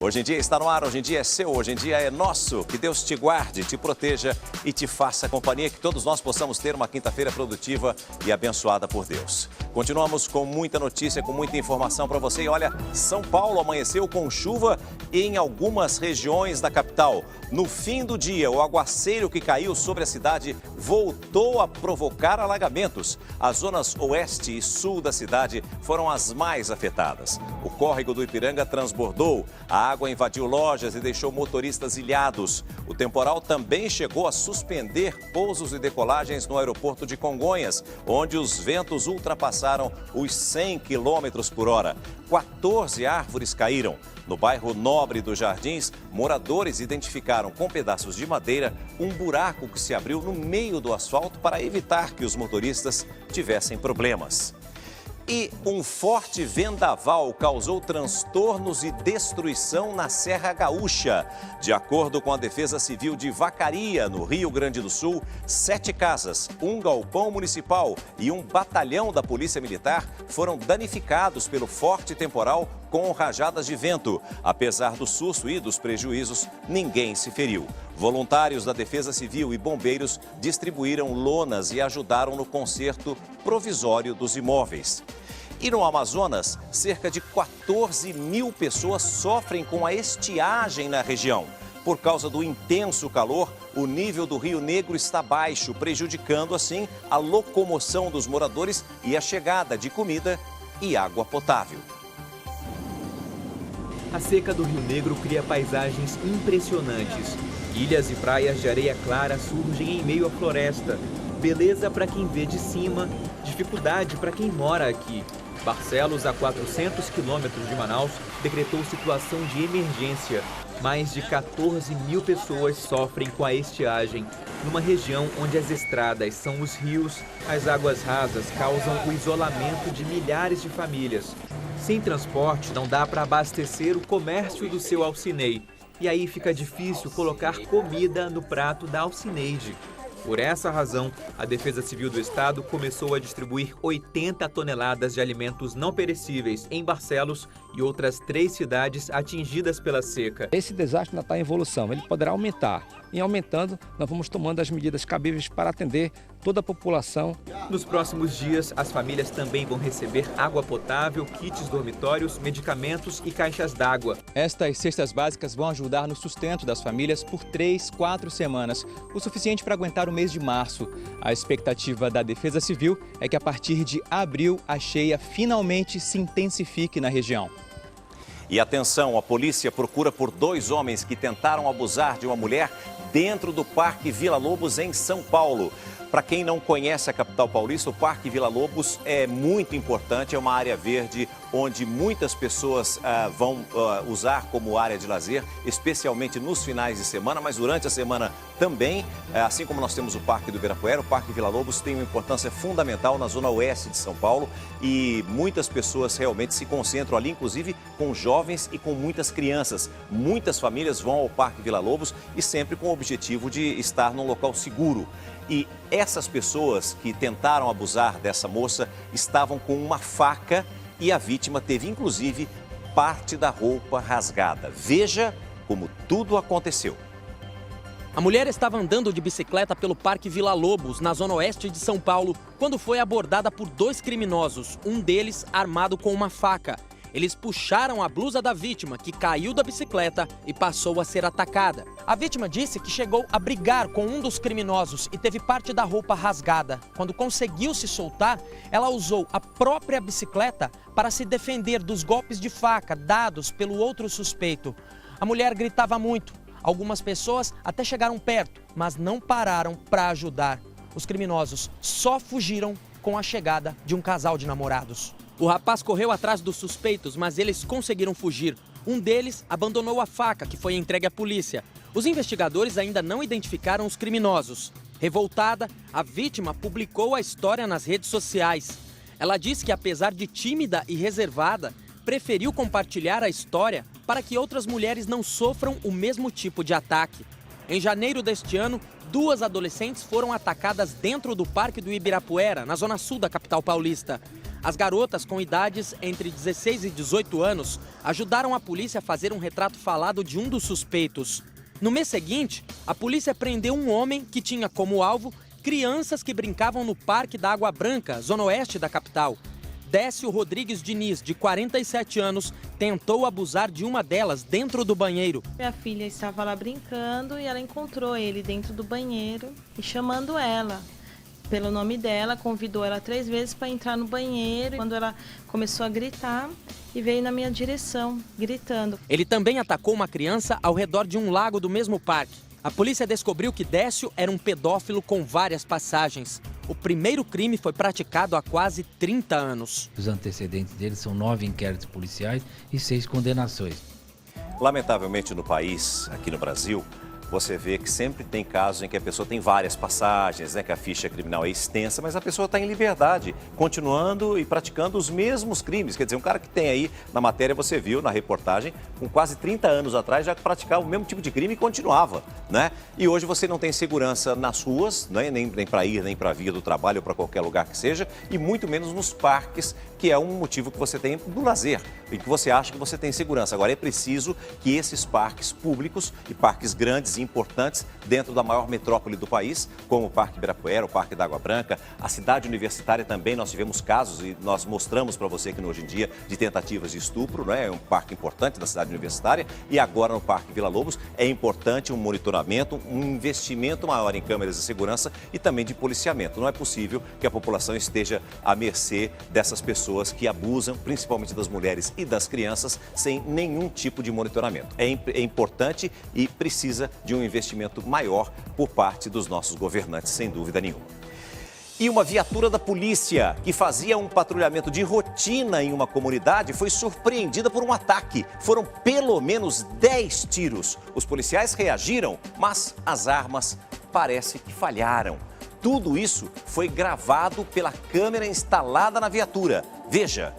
Hoje em dia está no ar, hoje em dia é seu, hoje em dia é nosso. Que Deus te guarde, te proteja e te faça companhia. Que todos nós possamos ter uma quinta-feira produtiva e abençoada por Deus. Continuamos com muita notícia, com muita informação para você. E olha, São Paulo amanheceu com chuva em algumas regiões da capital. No fim do dia, o aguaceiro que caiu sobre a cidade voltou a provocar alagamentos. As zonas oeste e sul da cidade foram as mais afetadas. O córrego do Ipiranga transbordou. A água invadiu lojas e deixou motoristas ilhados. O temporal também chegou a suspender pousos e decolagens no aeroporto de Congonhas, onde os ventos ultrapassaram os 100 km por hora. 14 árvores caíram. No bairro Nobre dos Jardins, moradores identificaram com pedaços de madeira um buraco que se abriu no meio do asfalto para evitar que os motoristas tivessem problemas. E um forte vendaval causou transtornos e destruição na Serra Gaúcha. De acordo com a Defesa Civil de Vacaria, no Rio Grande do Sul, 7 casas, um galpão municipal e um batalhão da Polícia Militar foram danificados pelo forte temporal com rajadas de vento. Apesar do susto e dos prejuízos, ninguém se feriu. Voluntários da Defesa Civil e bombeiros distribuíram lonas e ajudaram no conserto provisório dos imóveis. E no Amazonas, cerca de 14 mil pessoas sofrem com a estiagem na região. Por causa do intenso calor, o nível do Rio Negro está baixo, prejudicando assim a locomoção dos moradores e a chegada de comida e água potável. A seca do Rio Negro cria paisagens impressionantes. Ilhas e praias de areia clara surgem em meio à floresta. Beleza para quem vê de cima, dificuldade para quem mora aqui. Barcelos, a 400 quilômetros de Manaus, decretou situação de emergência. Mais de 14 mil pessoas sofrem com a estiagem. Numa região onde as estradas são os rios, as águas rasas causam o isolamento de milhares de famílias. Sem transporte, não dá para abastecer o comércio do seu Alcinei. E aí fica difícil colocar comida no prato da Alcineide. Por essa razão, a Defesa Civil do Estado começou a distribuir 80 toneladas de alimentos não perecíveis em Barcelos e outras 3 cidades atingidas pela seca. Esse desastre ainda está em evolução, ele poderá aumentar. E aumentando, nós vamos tomando as medidas cabíveis para atender toda a população. Nos próximos dias, as famílias também vão receber água potável, kits dormitórios, medicamentos e caixas d'água. Estas cestas básicas vão ajudar no sustento das famílias por 3, 4 semanas, o suficiente para aguentar o mês de março. A expectativa da Defesa Civil é que a partir de abril a cheia finalmente se intensifique na região. E atenção, a polícia procura por 2 homens que tentaram abusar de uma mulher dentro do Parque Vila Lobos, em São Paulo. Para quem não conhece a capital paulista, o Parque Vila Lobos é muito importante, é uma área verde onde muitas pessoas vão usar como área de lazer, especialmente nos finais de semana, mas durante a semana também, assim como nós temos o Parque do Ibirapuera, o Parque Vila Lobos tem uma importância fundamental na zona oeste de São Paulo e muitas pessoas realmente se concentram ali, inclusive com jovens e com muitas crianças. Muitas famílias vão ao Parque Vila Lobos e sempre com o objetivo de estar num local seguro. E essas pessoas que tentaram abusar dessa moça estavam com uma faca e a vítima teve, inclusive, parte da roupa rasgada. Veja como tudo aconteceu. A mulher estava andando de bicicleta pelo Parque Vila Lobos, na zona oeste de São Paulo, quando foi abordada por 2 criminosos, um deles armado com uma faca. Eles puxaram a blusa da vítima, que caiu da bicicleta e passou a ser atacada. A vítima disse que chegou a brigar com um dos criminosos e teve parte da roupa rasgada. Quando conseguiu se soltar, ela usou a própria bicicleta para se defender dos golpes de faca dados pelo outro suspeito. A mulher gritava muito. Algumas pessoas até chegaram perto, mas não pararam para ajudar. Os criminosos só fugiram com a chegada de um casal de namorados. O rapaz correu atrás dos suspeitos, mas eles conseguiram fugir. Um deles abandonou a faca, que foi entregue à polícia. Os investigadores ainda não identificaram os criminosos. Revoltada, a vítima publicou a história nas redes sociais. Ela disse que, apesar de tímida e reservada, preferiu compartilhar a história para que outras mulheres não sofram o mesmo tipo de ataque. Em janeiro deste ano, 2 adolescentes foram atacadas dentro do Parque do Ibirapuera, na zona sul da capital paulista. As garotas com idades entre 16 e 18 anos ajudaram a polícia a fazer um retrato falado de um dos suspeitos. No mês seguinte, a polícia prendeu um homem que tinha como alvo crianças que brincavam no Parque da Água Branca, zona oeste da capital. Décio Rodrigues Diniz, de 47 anos, tentou abusar de uma delas dentro do banheiro. Minha filha estava lá brincando e ela encontrou ele dentro do banheiro e chamando ela pelo nome dela, convidou ela 3 vezes para entrar no banheiro. Quando ela começou a gritar e veio na minha direção, gritando. Ele também atacou uma criança ao redor de um lago do mesmo parque. A polícia descobriu que Décio era um pedófilo com várias passagens. O primeiro crime foi praticado há quase 30 anos. Os antecedentes dele são 9 inquéritos policiais e 6 condenações. Lamentavelmente no país, aqui no Brasil, você vê que sempre tem casos em que a pessoa tem várias passagens, né, que a ficha criminal é extensa, mas a pessoa está em liberdade, continuando e praticando os mesmos crimes. Quer dizer, um cara que tem aí, na matéria você viu, na reportagem, com quase 30 anos atrás já praticava o mesmo tipo de crime e continuava, né? E hoje você não tem segurança nas ruas, né, nem para ir, nem para vir do trabalho ou para qualquer lugar que seja, e muito menos nos parques, que é um motivo que você tem do lazer e que você acha que você tem segurança. Agora é preciso que esses parques públicos e parques grandes e importantes dentro da maior metrópole do país, como o Parque Ibirapuera, o Parque da Água Branca, a cidade universitária também, nós tivemos casos e nós mostramos para você que hoje em dia de tentativas de estupro, né? É um parque importante da cidade universitária, e agora no Parque Vila Lobos é importante um monitoramento, um investimento maior em câmeras de segurança e também de policiamento. Não é possível que a população esteja à mercê dessas pessoas que abusam, principalmente das mulheres e das crianças, sem nenhum tipo de monitoramento. É importante e precisa de um investimento maior por parte dos nossos governantes, sem dúvida nenhuma. E uma viatura da polícia que fazia um patrulhamento de rotina em uma comunidade foi surpreendida por um ataque. Foram pelo menos 10 tiros. Os policiais reagiram, mas as armas parece que falharam. Tudo isso foi gravado pela câmera instalada na viatura. Veja.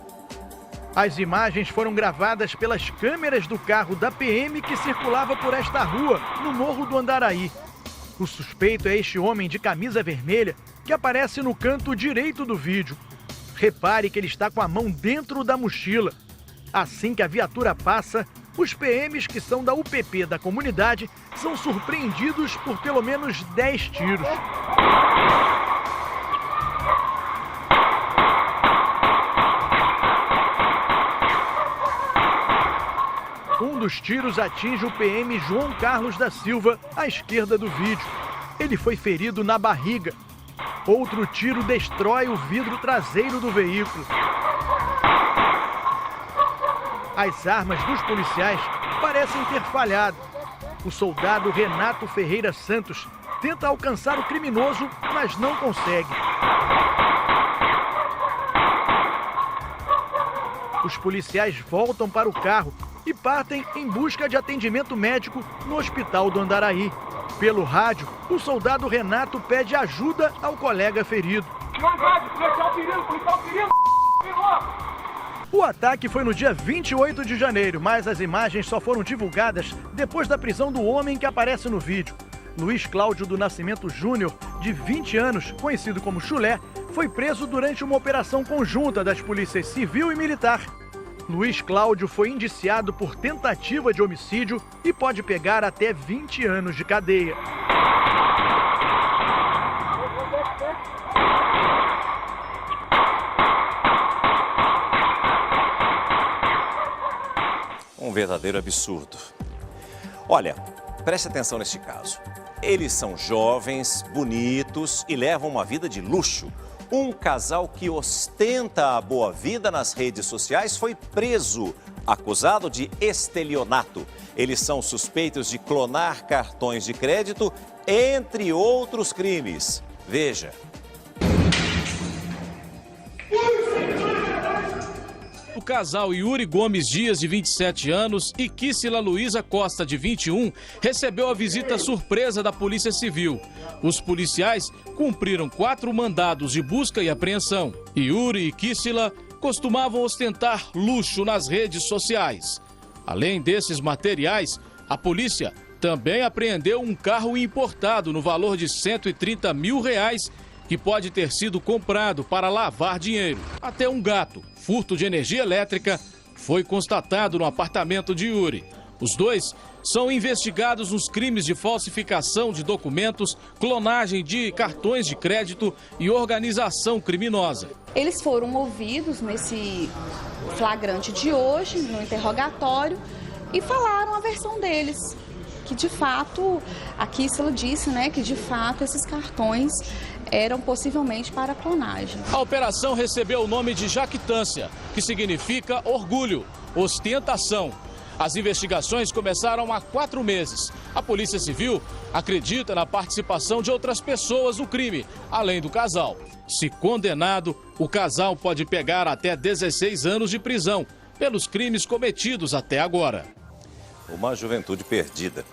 As imagens foram gravadas pelas câmeras do carro da PM que circulava por esta rua, no Morro do Andaraí. O suspeito é este homem de camisa vermelha que aparece no canto direito do vídeo. Repare que ele está com a mão dentro da mochila. Assim que a viatura passa, os PMs que são da UPP da comunidade são surpreendidos por pelo menos 10 tiros. Um dos tiros atinge o PM João Carlos da Silva, à esquerda do vídeo. Ele foi ferido na barriga. Outro tiro destrói o vidro traseiro do veículo. As armas dos policiais parecem ter falhado. O soldado Renato Ferreira Santos tenta alcançar o criminoso, mas não consegue. Os policiais voltam para o carro e partem em busca de atendimento médico no hospital do Andaraí. Pelo rádio, o soldado Renato pede ajuda ao colega ferido. O ataque foi no dia 28 de janeiro, mas as imagens só foram divulgadas depois da prisão do homem que aparece no vídeo. Luiz Cláudio do Nascimento Júnior, de 20 anos, conhecido como Chulé, foi preso durante uma operação conjunta das polícias civil e militar. Luiz Cláudio foi indiciado por tentativa de homicídio e pode pegar até 20 anos de cadeia. Um verdadeiro absurdo. Olha, preste atenção neste caso. Eles são jovens, bonitos e levam uma vida de luxo. Um casal que ostenta a boa vida nas redes sociais foi preso, acusado de estelionato. Eles são suspeitos de clonar cartões de crédito, entre outros crimes. Veja. O casal Yuri Gomes Dias, de 27 anos, e Kissila Luísa Costa, de 21, recebeu a visita surpresa da Polícia Civil. Os policiais cumpriram 4 mandados de busca e apreensão. Yuri e Kissila costumavam ostentar luxo nas redes sociais. Além desses materiais, a polícia também apreendeu um carro importado no valor de R$ 130 mil, que pode ter sido comprado para lavar dinheiro. Até um gato, furto de energia elétrica, foi constatado no apartamento de Yuri. Os dois são investigados nos crimes de falsificação de documentos, clonagem de cartões de crédito e organização criminosa. Eles foram ouvidos nesse flagrante de hoje, no interrogatório, e falaram a versão deles. Que de fato, a Kissela disse, né, que de fato esses cartões eram possivelmente para clonagem. A operação recebeu o nome de jactância, que significa orgulho, ostentação. As investigações começaram há 4 meses. A Polícia Civil acredita na participação de outras pessoas no crime, além do casal. Se condenado, o casal pode pegar até 16 anos de prisão pelos crimes cometidos até agora. Uma juventude perdida.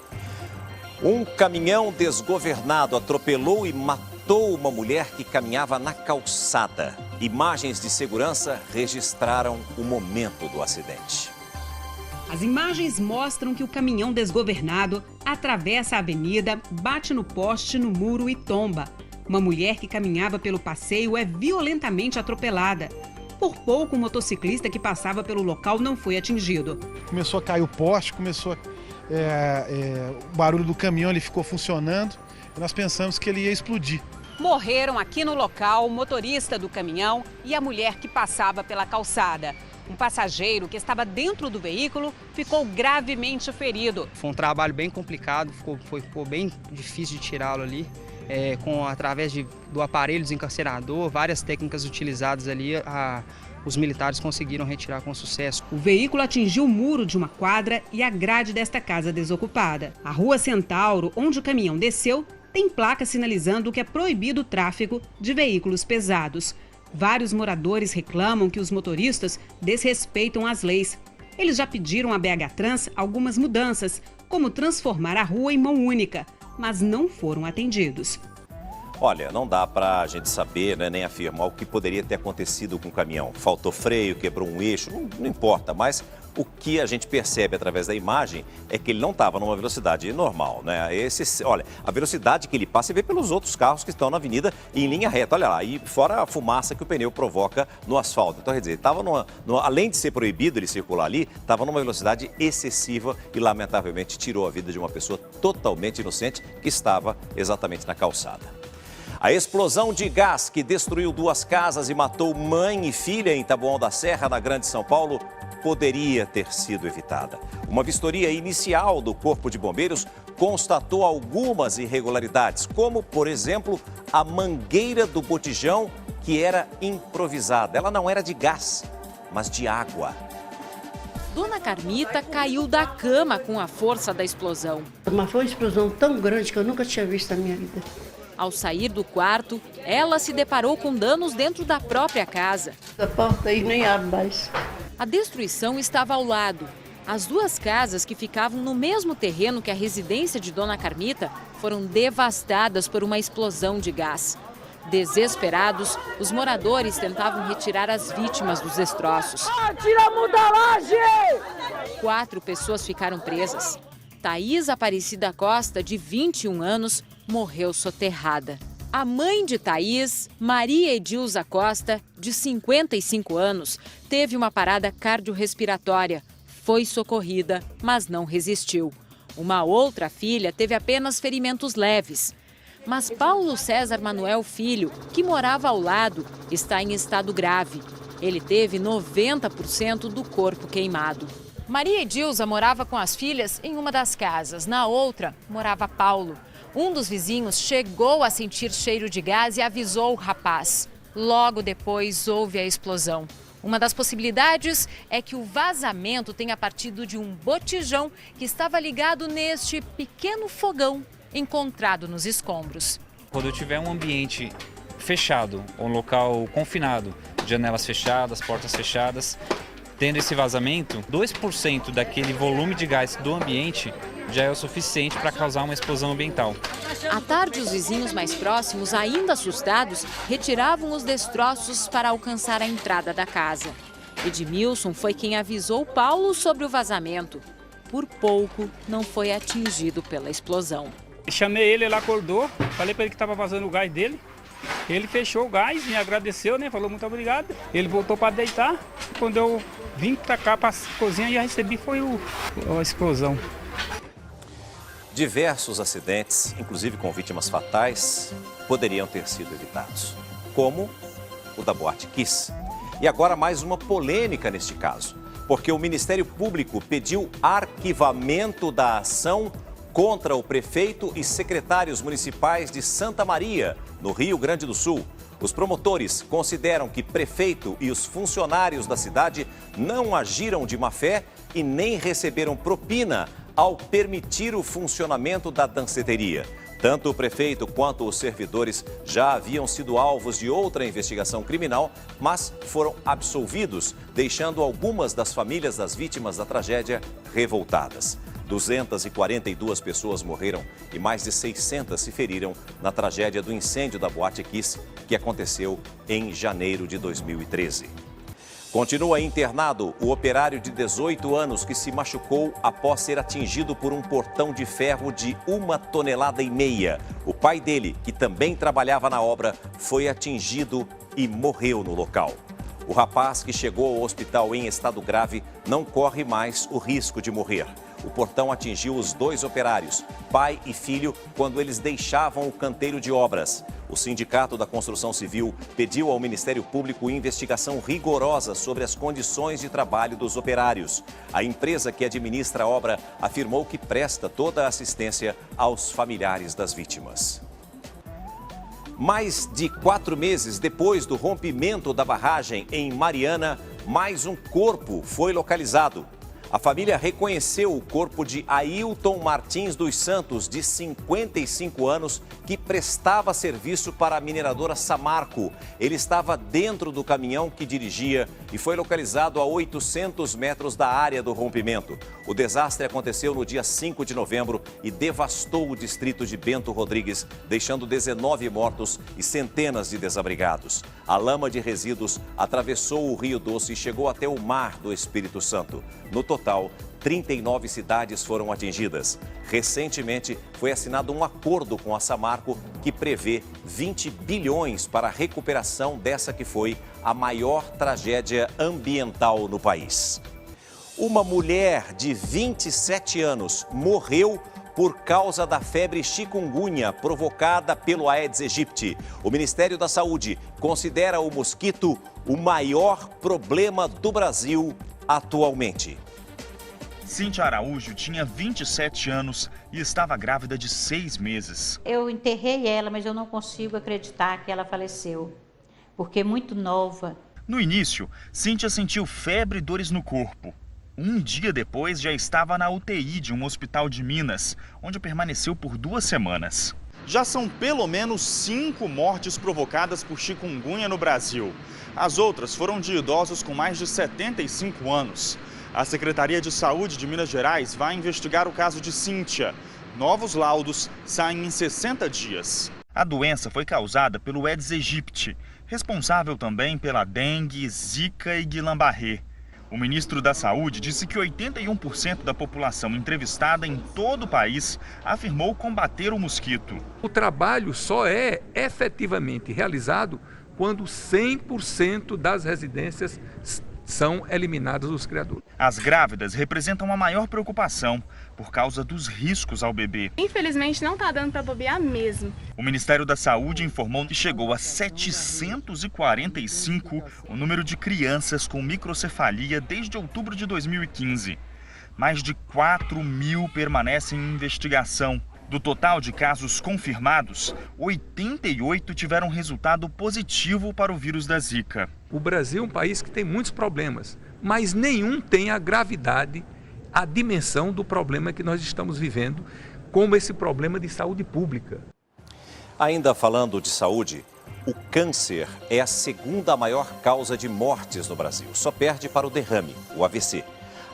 Um caminhão desgovernado atropelou e matou uma mulher que caminhava na calçada. Imagens de segurança registraram o momento do acidente. As imagens mostram que o caminhão desgovernado atravessa a avenida, bate no poste, no muro e tomba. Uma mulher que caminhava pelo passeio é violentamente atropelada. Por pouco, o motociclista que passava pelo local não foi atingido. Começou a cair o poste, o barulho do caminhão ele ficou funcionando e nós pensamos que ele ia explodir. Morreram aqui no local o motorista do caminhão e a mulher que passava pela calçada. Um passageiro que estava dentro do veículo ficou gravemente ferido. Foi um trabalho bem complicado, ficou bem difícil de tirá-lo ali. Através do aparelho desencarcerador, várias técnicas utilizadas ali, os militares conseguiram retirar com sucesso. O veículo atingiu o muro de uma quadra e a grade desta casa desocupada. A Rua Centauro, onde o caminhão desceu, tem placa sinalizando que é proibido o tráfego de veículos pesados. Vários moradores reclamam que os motoristas desrespeitam as leis. Eles já pediram à BH Trans algumas mudanças, como transformar a rua em mão única, mas não foram atendidos. Olha, não dá para a gente saber, né, nem afirmar o que poderia ter acontecido com o caminhão. Faltou freio, quebrou um eixo, não importa, mas o que a gente percebe através da imagem é que ele não estava numa velocidade normal, né? Olha, a velocidade que ele passa, você vê pelos outros carros que estão na avenida em linha reta, olha lá, e fora a fumaça que o pneu provoca no asfalto. Então, quer dizer, estava além de ser proibido ele circular ali, estava numa velocidade excessiva e, lamentavelmente, tirou a vida de uma pessoa totalmente inocente que estava exatamente na calçada. A explosão de gás que destruiu 2 casas e matou mãe e filha em Taboão da Serra, na Grande São Paulo, poderia ter sido evitada. Uma vistoria inicial do Corpo de Bombeiros constatou algumas irregularidades, como, por exemplo, a mangueira do botijão, que era improvisada. Ela não era de gás, mas de água. Dona Carmita caiu da cama com a força da explosão. Mas foi uma explosão tão grande que eu nunca tinha visto na minha vida. Ao sair do quarto, ela se deparou com danos dentro da própria casa. A porta aí nem abre mais. A destruição estava ao lado. As 2 casas que ficavam no mesmo terreno que a residência de Dona Carmita foram devastadas por uma explosão de gás. Desesperados, os moradores tentavam retirar as vítimas dos destroços. Tira a mudalagem! 4 pessoas ficaram presas. Thaís Aparecida Costa, de 21 anos, morreu soterrada. A mãe de Thaís, Maria Edilza Costa, de 55 anos, teve uma parada cardiorrespiratória. Foi socorrida, mas não resistiu. Uma outra filha teve apenas ferimentos leves. Mas Paulo César Manuel Filho, que morava ao lado, está em estado grave. Ele teve 90% do corpo queimado. Maria Edilza morava com as filhas em uma das casas. Na outra, morava Paulo. Um dos vizinhos chegou a sentir cheiro de gás e avisou o rapaz. Logo depois, houve a explosão. Uma das possibilidades é que o vazamento tenha partido de um botijão que estava ligado neste pequeno fogão encontrado nos escombros. Quando eu tiver um ambiente fechado, um local confinado, janelas fechadas, portas fechadas, tendo esse vazamento, 2% daquele volume de gás do ambiente já é o suficiente para causar uma explosão ambiental. À tarde, os vizinhos mais próximos, ainda assustados, retiravam os destroços para alcançar a entrada da casa. Edmilson foi quem avisou Paulo sobre o vazamento. Por pouco, não foi atingido pela explosão. Chamei ele, ele acordou, falei para ele que estava vazando o gás dele. Ele fechou o gás, me agradeceu, né? Falou muito obrigado. Ele voltou para deitar. Quando eu vim para cá, para a cozinha, já recebi foi a explosão. Diversos acidentes, inclusive com vítimas fatais, poderiam ter sido evitados, como o da Boate Kiss. E agora mais uma polêmica neste caso, porque o Ministério Público pediu arquivamento da ação contra o prefeito e secretários municipais de Santa Maria, no Rio Grande do Sul. Os promotores consideram que prefeito e os funcionários da cidade não agiram de má fé e nem receberam propina ao permitir o funcionamento da danceteria. Tanto o prefeito quanto os servidores já haviam sido alvos de outra investigação criminal, mas foram absolvidos, deixando algumas das famílias das vítimas da tragédia revoltadas. 242 pessoas morreram e mais de 600 se feriram na tragédia do incêndio da Boate Kiss, que aconteceu em janeiro de 2013. Continua internado o operário de 18 anos que se machucou após ser atingido por um portão de ferro de 1,5 toneladas. O pai dele, que também trabalhava na obra, foi atingido e morreu no local. O rapaz, que chegou ao hospital em estado grave, não corre mais o risco de morrer. O portão atingiu os dois operários, pai e filho, quando eles deixavam o canteiro de obras. O Sindicato da Construção Civil pediu ao Ministério Público investigação rigorosa sobre as condições de trabalho dos operários. A empresa que administra a obra afirmou que presta toda a assistência aos familiares das vítimas. Mais de 4 meses depois do rompimento da barragem em Mariana, mais um corpo foi localizado. A família reconheceu o corpo de Ailton Martins dos Santos, de 55 anos, que prestava serviço para a mineradora Samarco. Ele estava dentro do caminhão que dirigia e foi localizado a 800 metros da área do rompimento. O desastre aconteceu no dia 5 de novembro e devastou o distrito de Bento Rodrigues, deixando 19 mortos e centenas de desabrigados. A lama de resíduos atravessou o Rio Doce e chegou até o mar do Espírito Santo. No total, 39 cidades foram atingidas. Recentemente, foi assinado um acordo com a Samarco que prevê 20 bilhões para a recuperação dessa que foi a maior tragédia ambiental no país. Uma mulher de 27 anos morreu por causa da febre chikungunya provocada pelo Aedes aegypti. O Ministério da Saúde considera o mosquito o maior problema do Brasil atualmente. Cíntia Araújo tinha 27 anos e estava grávida de 6 meses. Eu enterrei ela, mas eu não consigo acreditar que ela faleceu, porque é muito nova. No início, Cíntia sentiu febre e dores no corpo. Um dia depois, já estava na UTI de um hospital de Minas, onde permaneceu por 2 semanas. Já são pelo menos 5 mortes provocadas por chikungunya no Brasil. As outras foram de idosos com mais de 75 anos. A Secretaria de Saúde de Minas Gerais vai investigar o caso de Cíntia. Novos laudos saem em 60 dias. A doença foi causada pelo Aedes aegypti, responsável também pela dengue, zika e Guillain-Barré. O ministro da Saúde disse que 81% da população entrevistada em todo o país afirmou combater o mosquito. O trabalho só é efetivamente realizado quando 100% das residências são eliminadas dos criadouros. As grávidas representam a maior preocupação por causa dos riscos ao bebê. Infelizmente não está dando para bobear mesmo. O Ministério da Saúde informou que chegou a 745 o número de crianças com microcefalia desde outubro de 2015. Mais de 4.000 permanecem em investigação. Do total de casos confirmados, 88 tiveram resultado positivo para o vírus da Zika. O Brasil é um país que tem muitos problemas, mas nenhum tem a gravidade, a dimensão do problema que nós estamos vivendo, como esse problema de saúde pública. Ainda falando de saúde, o câncer é a 2ª maior causa de mortes no Brasil. Só perde para o derrame, o AVC.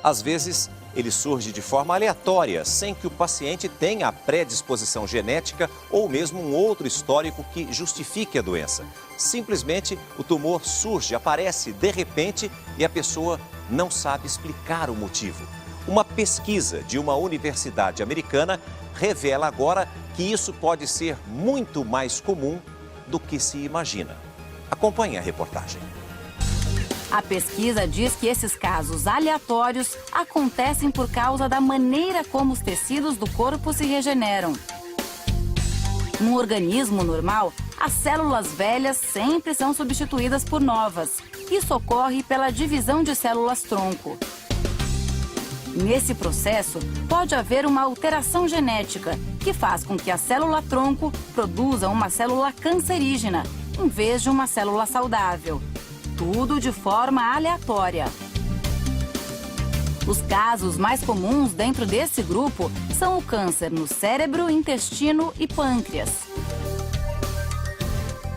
Às vezes, ele surge de forma aleatória, sem que o paciente tenha a predisposição genética ou mesmo um outro histórico que justifique a doença. Simplesmente, o tumor surge, aparece de repente e a pessoa não sabe explicar o motivo. Uma pesquisa de uma universidade americana revela agora que isso pode ser muito mais comum do que se imagina. Acompanhe a reportagem. A pesquisa diz que esses casos aleatórios acontecem por causa da maneira como os tecidos do corpo se regeneram. No organismo normal, as células velhas sempre são substituídas por novas. Isso ocorre pela divisão de células-tronco. Nesse processo, pode haver uma alteração genética, que faz com que a célula-tronco produza uma célula cancerígena, em vez de uma célula saudável. Tudo de forma aleatória. Os casos mais comuns dentro desse grupo são o câncer no cérebro, intestino e pâncreas.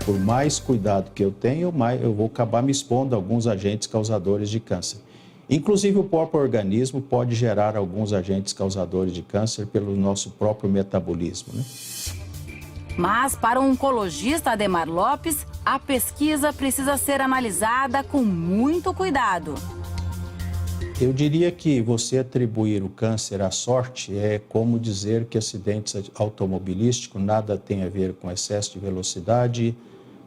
Por mais cuidado que eu tenho, mais eu vou acabar me expondo a alguns agentes causadores de câncer. Inclusive, o próprio organismo pode gerar alguns agentes causadores de câncer pelo nosso próprio metabolismo, né? Mas, para o oncologista Ademar Lopes, a pesquisa precisa ser analisada com muito cuidado. Eu diria que você atribuir o câncer à sorte é como dizer que acidentes automobilísticos nada tem a ver com excesso de velocidade,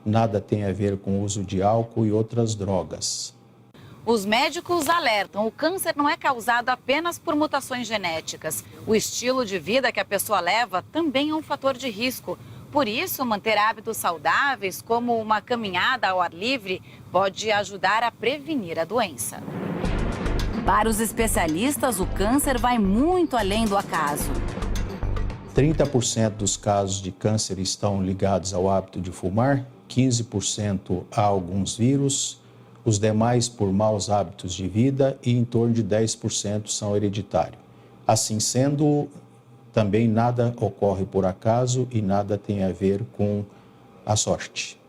nada tem a ver com o uso de álcool e outras drogas. Os médicos alertam, o câncer não é causado apenas por mutações genéticas. O estilo de vida que a pessoa leva também é um fator de risco. Por isso, manter hábitos saudáveis, como uma caminhada ao ar livre, pode ajudar a prevenir a doença. Para os especialistas, o câncer vai muito além do acaso. 30% dos casos de câncer estão ligados ao hábito de fumar, 15% a alguns vírus, os demais por maus hábitos de vida e em torno de 10% são hereditários. Assim sendo, também nada ocorre por acaso e nada tem a ver com a sorte.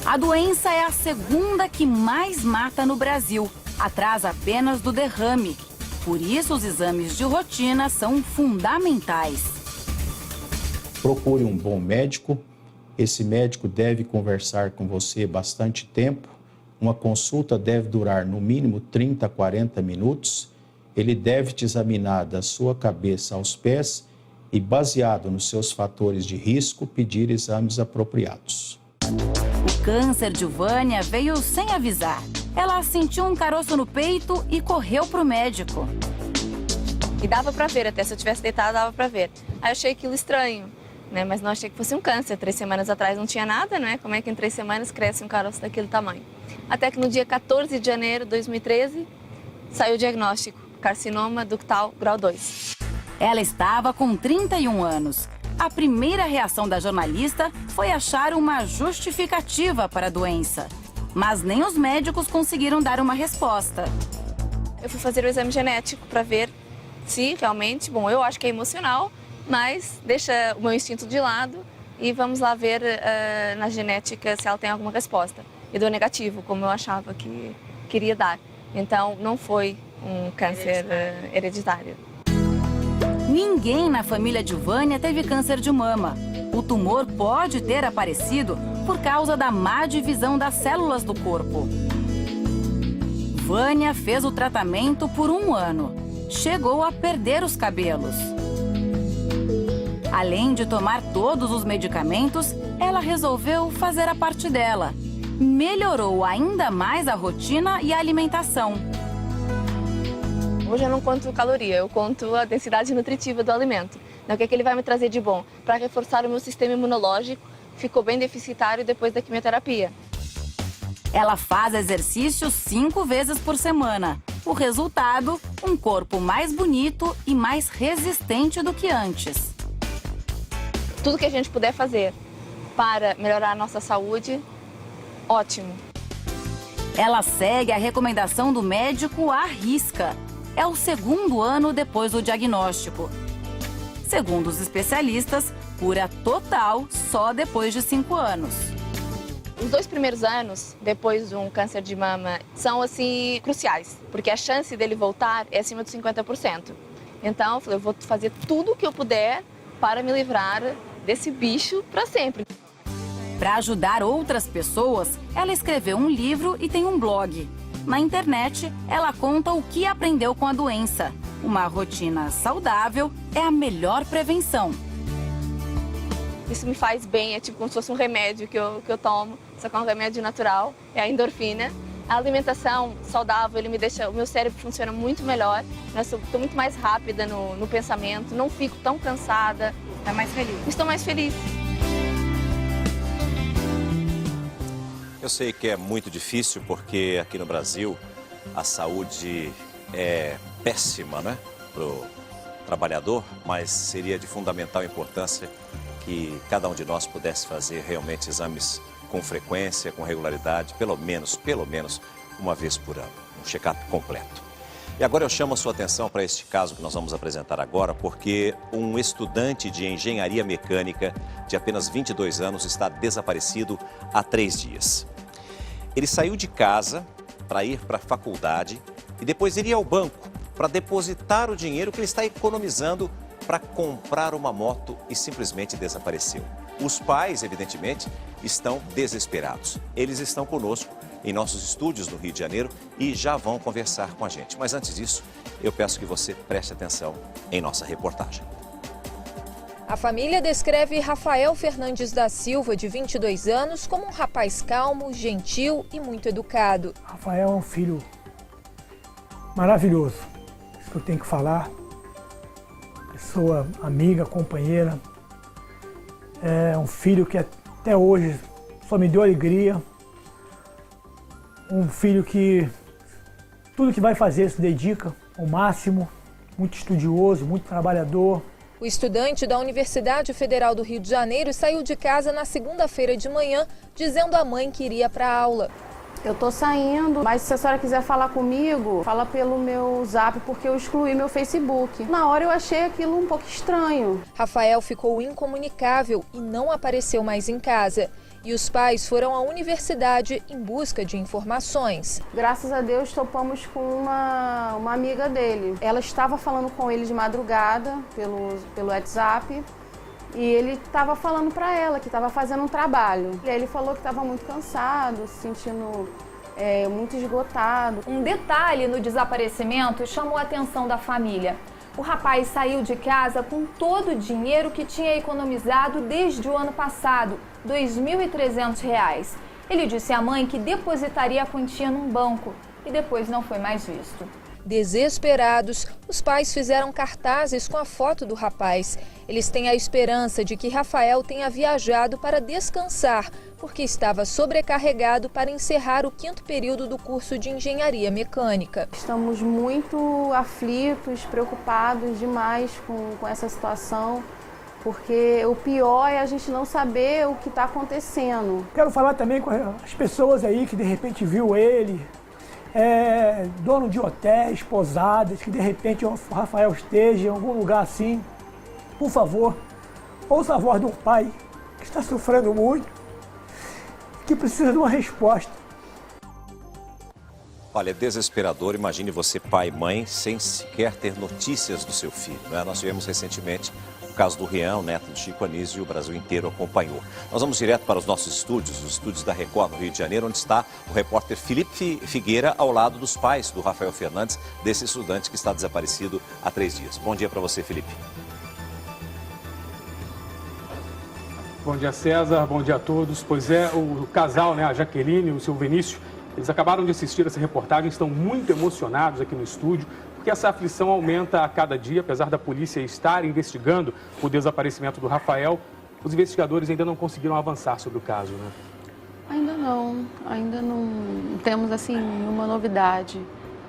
A doença é a segunda que mais mata no Brasil, atrás apenas do derrame. Por isso, os exames de rotina são fundamentais. Procure um bom médico. Esse médico deve conversar com você bastante tempo. Uma consulta deve durar no mínimo 30 a 40 minutos. Ele deve te examinar da sua cabeça aos pés e, baseado nos seus fatores de risco, pedir exames apropriados. O câncer de Vânia veio sem avisar. Ela sentiu um caroço no peito e correu para o médico. E dava para ver, até se eu tivesse deitado, dava para ver. Aí eu achei aquilo estranho, né? Mas não achei que fosse um câncer. 3 semanas atrás não tinha nada, né? Como é que em 3 semanas cresce um caroço daquele tamanho? Até que no dia 14 de janeiro de 2013, saiu o diagnóstico: carcinoma ductal grau 2. Ela estava com 31 anos. A primeira reação da jornalista foi achar uma justificativa para a doença. Mas nem os médicos conseguiram dar uma resposta. Eu fui fazer o exame genético para ver se realmente, bom, eu acho que é emocional, mas deixa o meu instinto de lado e vamos lá ver na genética se ela tem alguma resposta. E deu negativo, como eu achava que queria dar. Então, não foi um câncer hereditário. Ninguém na família de Vânia teve câncer de mama. O tumor pode ter aparecido por causa da má divisão das células do corpo. Vânia fez o tratamento por 1 ano. Chegou a perder os cabelos. Além de tomar todos os medicamentos, ela resolveu fazer a parte dela. Melhorou ainda mais a rotina e a alimentação. Hoje eu não conto caloria, eu conto a densidade nutritiva do alimento. O que é que ele vai me trazer de bom? Para reforçar o meu sistema imunológico, ficou bem deficitário depois da quimioterapia. Ela faz exercício 5 vezes por semana. O resultado, um corpo mais bonito e mais resistente do que antes. Tudo que a gente puder fazer para melhorar a nossa saúde, ótimo. Ela segue a recomendação do médico à risca. É o 2º ano depois do diagnóstico. Segundo os especialistas, cura total só depois de 5 anos. Os 2 primeiros anos, depois de um câncer de mama, são assim cruciais, porque a chance dele voltar é acima de 50%. Então, eu falei, eu vou fazer tudo o que eu puder para me livrar desse bicho para sempre. Para ajudar outras pessoas, ela escreveu um livro e tem um blog. Na internet, ela conta o que aprendeu com a doença. Uma rotina saudável é a melhor prevenção. Isso me faz bem, é tipo como se fosse um remédio que eu tomo, só que é um remédio natural, é a endorfina. A alimentação saudável, ele me deixa, o meu cérebro funciona muito melhor, eu estou muito mais rápida no pensamento, não fico tão cansada. Está mais feliz? Estou mais feliz. Eu sei que é muito difícil porque aqui no Brasil a saúde é péssima, né, para o trabalhador, mas seria de fundamental importância que cada um de nós pudesse fazer realmente exames com frequência, com regularidade, pelo menos uma vez por ano, um check-up completo. E agora eu chamo a sua atenção para este caso que nós vamos apresentar agora, porque um estudante de engenharia mecânica de apenas 22 anos está desaparecido há 3 dias. Ele saiu de casa para ir para a faculdade e depois iria ao banco para depositar o dinheiro que ele está economizando para comprar uma moto e simplesmente desapareceu. Os pais, evidentemente, estão desesperados. Eles estão conosco em nossos estúdios no Rio de Janeiro e já vão conversar com a gente. Mas antes disso, eu peço que você preste atenção em nossa reportagem. A família descreve Rafael Fernandes da Silva, de 22 anos, como um rapaz calmo, gentil e muito educado. Rafael é um filho maravilhoso, isso que eu tenho que falar. Pessoa amiga, companheira. É um filho que até hoje só me deu alegria. Um filho que tudo que vai fazer se dedica ao máximo, muito estudioso, muito trabalhador. O estudante da Universidade Federal do Rio de Janeiro saiu de casa na segunda-feira de manhã, dizendo à mãe que iria para a aula. Eu tô saindo, mas se a senhora quiser falar comigo, fala pelo meu Zap, porque eu excluí meu Facebook. Na hora eu achei aquilo um pouco estranho. Rafael ficou incomunicável e não apareceu mais em casa. E os pais foram à universidade em busca de informações. Graças a Deus topamos com uma amiga dele. Ela estava falando com ele de madrugada pelo WhatsApp. E ele estava falando para ela que estava fazendo um trabalho. E aí ele falou que estava muito cansado, se sentindo muito esgotado. Um detalhe no desaparecimento chamou a atenção da família. O rapaz saiu de casa com todo o dinheiro que tinha economizado desde o ano passado, R$ 2.300. Ele disse à mãe que depositaria a quantia num banco e depois não foi mais visto. Desesperados, os pais fizeram cartazes com a foto do rapaz. Eles têm a esperança de que Rafael tenha viajado para descansar, porque estava sobrecarregado para encerrar o 5º período do curso de engenharia mecânica. Estamos muito aflitos, preocupados demais com essa situação, porque o pior é a gente não saber o que está acontecendo. Quero falar também com as pessoas aí que de repente viu ele, dono de hotéis, pousadas, que de repente o Rafael esteja em algum lugar assim. Por favor, ouça a voz de um pai que está sofrendo muito, que precisa de uma resposta. Olha, é desesperador. Imagine você, pai e mãe, sem sequer ter notícias do seu filho, né? Nós tivemos recentemente o caso do Rian, o neto de Chico Anísio, e o Brasil inteiro acompanhou. Nós vamos direto para os nossos estúdios, os estúdios da Record no Rio de Janeiro, onde está o repórter Felipe Figueira, ao lado dos pais do Rafael Fernandes, desse estudante que está desaparecido há 3 dias. Bom dia para você, Felipe. Bom dia, César. Bom dia a todos. Pois é, o casal, né, a Jaqueline e o seu Vinícius, eles acabaram de assistir essa reportagem, estão muito emocionados aqui no estúdio, porque essa aflição aumenta a cada dia. Apesar da polícia estar investigando o desaparecimento do Rafael, os investigadores ainda não conseguiram avançar sobre o caso, né? Ainda não temos assim uma novidade,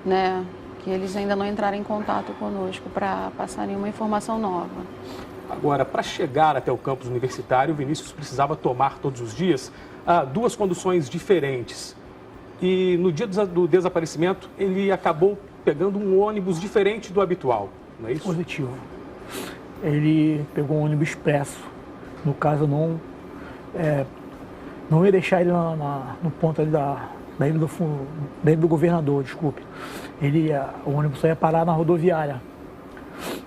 né? Que eles ainda não entraram em contato conosco para passar nenhuma informação nova. Agora, para chegar até o campus universitário, o Vinícius precisava tomar todos os dias 2 conduções diferentes. E no dia do desaparecimento, ele acabou pegando um ônibus diferente do habitual, não é isso? Positivo. Ele pegou um ônibus expresso. No caso, não ia deixar ele no ponto ali da ilha do governador, desculpe. O ônibus só ia parar na rodoviária.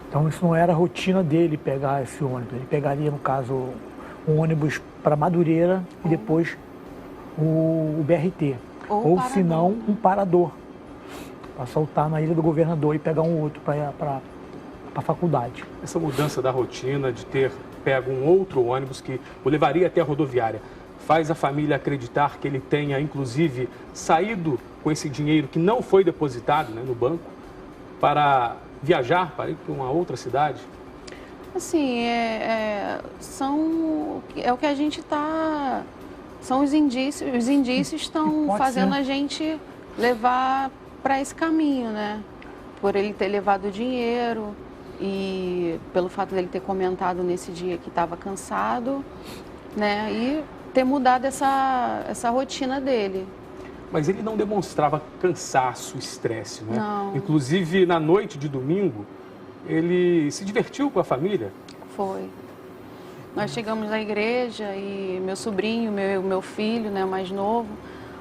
Então isso não era a rotina dele pegar esse ônibus. Ele pegaria, no caso, um ônibus para Madureira e depois o BRT. Ou se não, um parador. Para soltar na Ilha do Governador e pegar um outro para a faculdade. Essa mudança da rotina de ter pego um outro ônibus que o levaria até a rodoviária faz a família acreditar que ele tenha, inclusive, saído com esse dinheiro que não foi depositado, né, no banco para viajar, para ir para uma outra cidade? Assim, o que a gente está... São os indícios estão fazendo a gente levar para esse caminho, né? Por ele ter levado o dinheiro e pelo fato dele ter comentado nesse dia que estava cansado, né? E ter mudado essa rotina dele. Mas ele não demonstrava cansaço, estresse, né? Não. Inclusive, na noite de domingo, ele se divertiu com a família? Foi. Nós chegamos na igreja e meu sobrinho, meu filho, né, mais novo,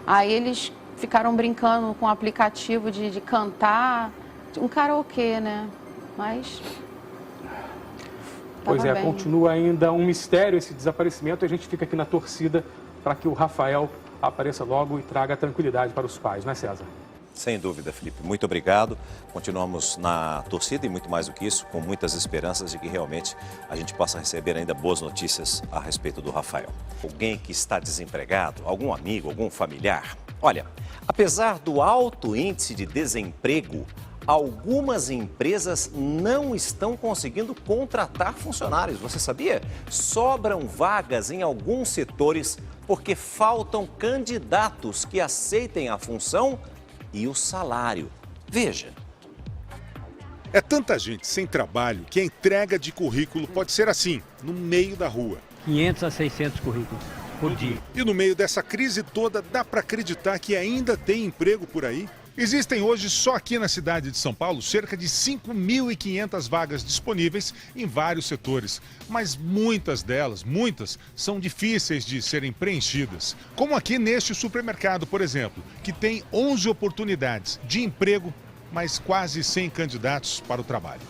aí eles ficaram brincando com o aplicativo de cantar, um karaokê, né? Mas... Pois é, continua ainda um mistério esse desaparecimento e a gente fica aqui na torcida para que o Rafael apareça logo e traga tranquilidade para os pais, não é, César? Sem dúvida, Felipe. Muito obrigado. Continuamos na torcida e muito mais do que isso, com muitas esperanças de que realmente a gente possa receber ainda boas notícias a respeito do Rafael. Alguém que está desempregado, algum amigo, algum familiar? Olha, apesar do alto índice de desemprego, algumas empresas não estão conseguindo contratar funcionários. Você sabia? Sobram vagas em alguns setores porque faltam candidatos que aceitem a função e o salário. Veja. É tanta gente sem trabalho que a entrega de currículo pode ser assim, no meio da rua. 500 a 600 currículos por dia. E no meio dessa crise toda, dá para acreditar que ainda tem emprego por aí? Existem hoje, só aqui na cidade de São Paulo, cerca de 5.500 vagas disponíveis em vários setores. Mas muitas delas, são difíceis de serem preenchidas. Como aqui neste supermercado, por exemplo, que tem 11 oportunidades de emprego, mas quase 100 candidatos para o trabalho.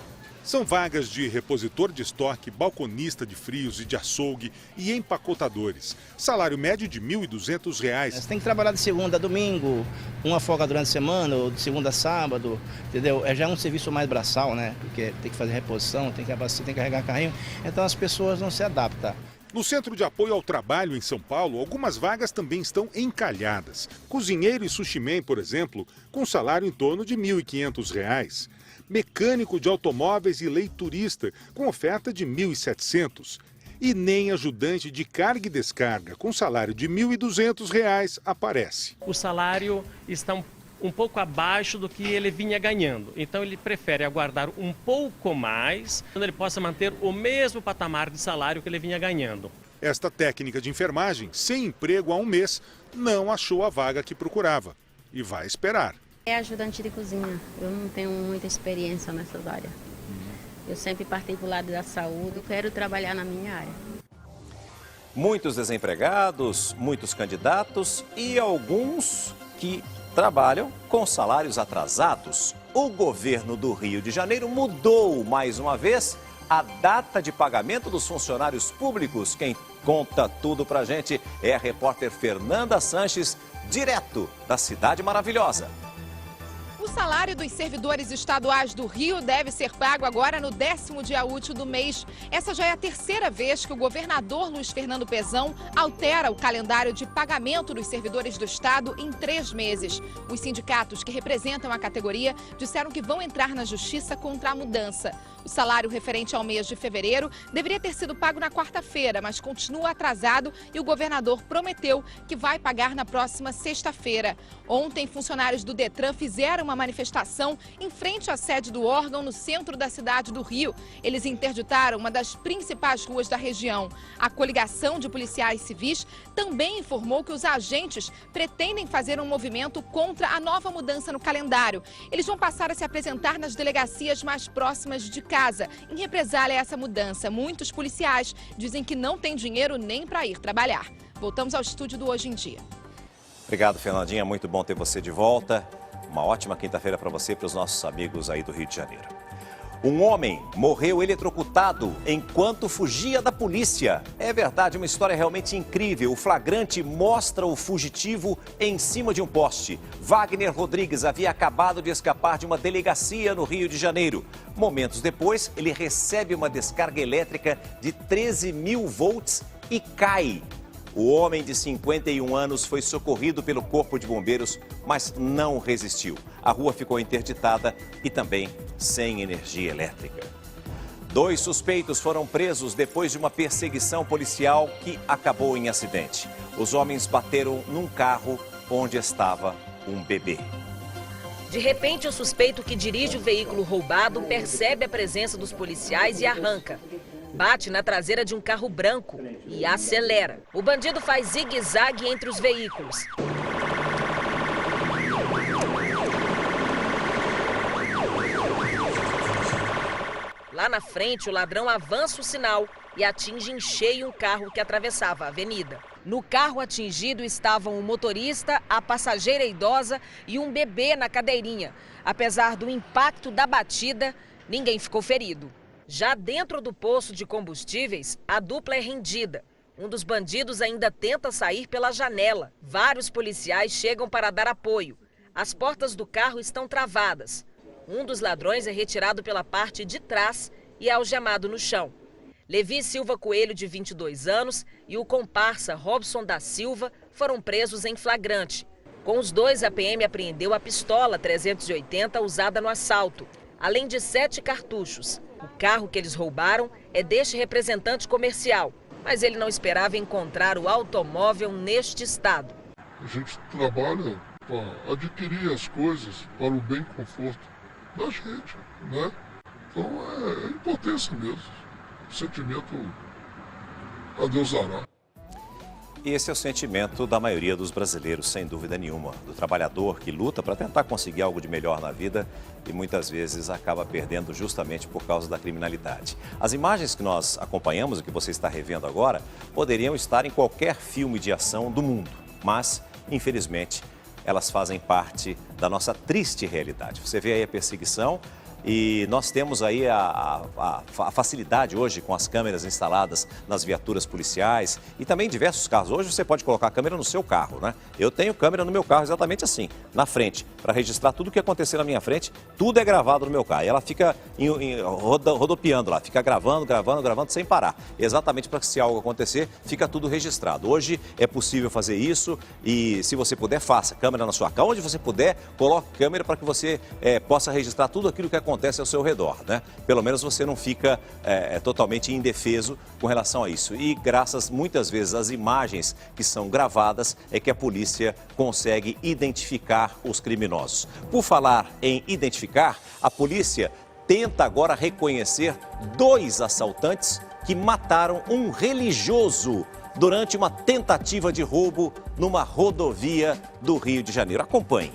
São vagas de repositor de estoque, balconista de frios e de açougue e empacotadores. Salário médio de R$ 1.200. Você tem que trabalhar de segunda a domingo, uma folga durante a semana, ou de segunda a sábado, entendeu? Já é um serviço mais braçal, né? Porque tem que fazer reposição, tem que abastecer, tem que carregar carrinho, então as pessoas não se adaptam. No Centro de Apoio ao Trabalho em São Paulo, algumas vagas também estão encalhadas. Cozinheiro e sushi man, por exemplo, com salário em torno de R$ 1.500. Mecânico de automóveis e leiturista, com oferta de R$ 1.700. E nem ajudante de carga e descarga, com salário de R$ 1.200, aparece. O salário está um pouco abaixo do que ele vinha ganhando. Então ele prefere aguardar um pouco mais, quando ele possa manter o mesmo patamar de salário que ele vinha ganhando. Esta técnica de enfermagem, sem emprego há um mês, não achou a vaga que procurava e vai esperar. É ajudante de cozinha, eu não tenho muita experiência nessas áreas. Eu sempre parti para o lado da saúde, eu quero trabalhar na minha área. Muitos desempregados, muitos candidatos e alguns que trabalham com salários atrasados. O governo do Rio de Janeiro mudou mais uma vez a data de pagamento dos funcionários públicos. Quem conta tudo pra gente é a repórter Fernanda Sanches, direto da Cidade Maravilhosa. O salário dos servidores estaduais do Rio deve ser pago agora no 10º dia útil do mês. Essa já é a terceira vez que o governador Luiz Fernando Pezão altera o calendário de pagamento dos servidores do estado em 3 meses. Os sindicatos que representam a categoria disseram que vão entrar na justiça contra a mudança. O salário referente ao mês de fevereiro deveria ter sido pago na quarta-feira, mas continua atrasado e o governador prometeu que vai pagar na próxima sexta-feira. Ontem, funcionários do Detran fizeram uma manifestação em frente à sede do órgão no centro da cidade do Rio. Eles interditaram uma das principais ruas da região. A coligação de policiais civis também informou que os agentes pretendem fazer um movimento contra a nova mudança no calendário. Eles vão passar a se apresentar nas delegacias mais próximas de casa, em represália a essa mudança. Muitos policiais dizem que não têm dinheiro nem para ir trabalhar. Voltamos ao estúdio do Hoje em Dia. Obrigado, Fernandinha. Muito bom ter você de volta. Uma ótima quinta-feira para você e para os nossos amigos aí do Rio de Janeiro. Um homem morreu eletrocutado enquanto fugia da polícia. É verdade, uma história realmente incrível. O flagrante mostra o fugitivo em cima de um poste. Wagner Rodrigues havia acabado de escapar de uma delegacia no Rio de Janeiro. Momentos depois, ele recebe uma descarga elétrica de 13.000 volts e cai. O homem de 51 anos foi socorrido pelo Corpo de Bombeiros, mas não resistiu. A rua ficou interditada e também sem energia elétrica. 2 suspeitos foram presos depois de uma perseguição policial que acabou em acidente. Os homens bateram num carro onde estava um bebê. De repente, o suspeito que dirige o veículo roubado percebe a presença dos policiais e arranca. Bate na traseira de um carro branco e acelera. O bandido faz zigue-zague entre os veículos. Lá na frente, o ladrão avança o sinal e atinge em cheio um carro que atravessava a avenida. No carro atingido estavam o motorista, a passageira idosa e um bebê na cadeirinha. Apesar do impacto da batida, ninguém ficou ferido. Já dentro do poço de combustíveis, a dupla é rendida. Um dos bandidos ainda tenta sair pela janela. Vários policiais chegam para dar apoio. As portas do carro estão travadas. Um dos ladrões é retirado pela parte de trás e é algemado no chão. Levi Silva Coelho, de 22 anos, e o comparsa Robson da Silva foram presos em flagrante. Com os dois, a PM apreendeu a pistola 380 usada no assalto, além de 7 cartuchos. O carro que eles roubaram é deste representante comercial, mas ele não esperava encontrar o automóvel neste estado. A gente trabalha para adquirir as coisas para o bem e conforto da gente, né? Então é impotência mesmo, sentimento a Deus dará. E esse é o sentimento da maioria dos brasileiros, sem dúvida nenhuma. Do trabalhador que luta para tentar conseguir algo de melhor na vida e muitas vezes acaba perdendo justamente por causa da criminalidade. As imagens que nós acompanhamos, o que você está revendo agora, poderiam estar em qualquer filme de ação do mundo. Mas, infelizmente, elas fazem parte da nossa triste realidade. Você vê aí a perseguição. E nós temos aí a facilidade hoje com as câmeras instaladas nas viaturas policiais e também em diversos carros. Hoje você pode colocar a câmera no seu carro, né? Eu tenho câmera no meu carro exatamente assim, na frente, para registrar tudo o que acontecer na minha frente. Tudo é gravado no meu carro e ela fica rodopiando lá, fica gravando sem parar. Exatamente para que se algo acontecer, fica tudo registrado. Hoje é possível fazer isso e se você puder, faça. Câmera na sua casa, onde você puder, coloque câmera para que você possa registrar tudo aquilo que acontece ao seu redor, né? Pelo menos você não fica totalmente indefeso com relação a isso. E graças muitas vezes às imagens que são gravadas é que a polícia consegue identificar os criminosos. Por falar em identificar, a polícia tenta agora reconhecer 2 assaltantes que mataram um religioso durante uma tentativa de roubo numa rodovia do Rio de Janeiro. Acompanhe.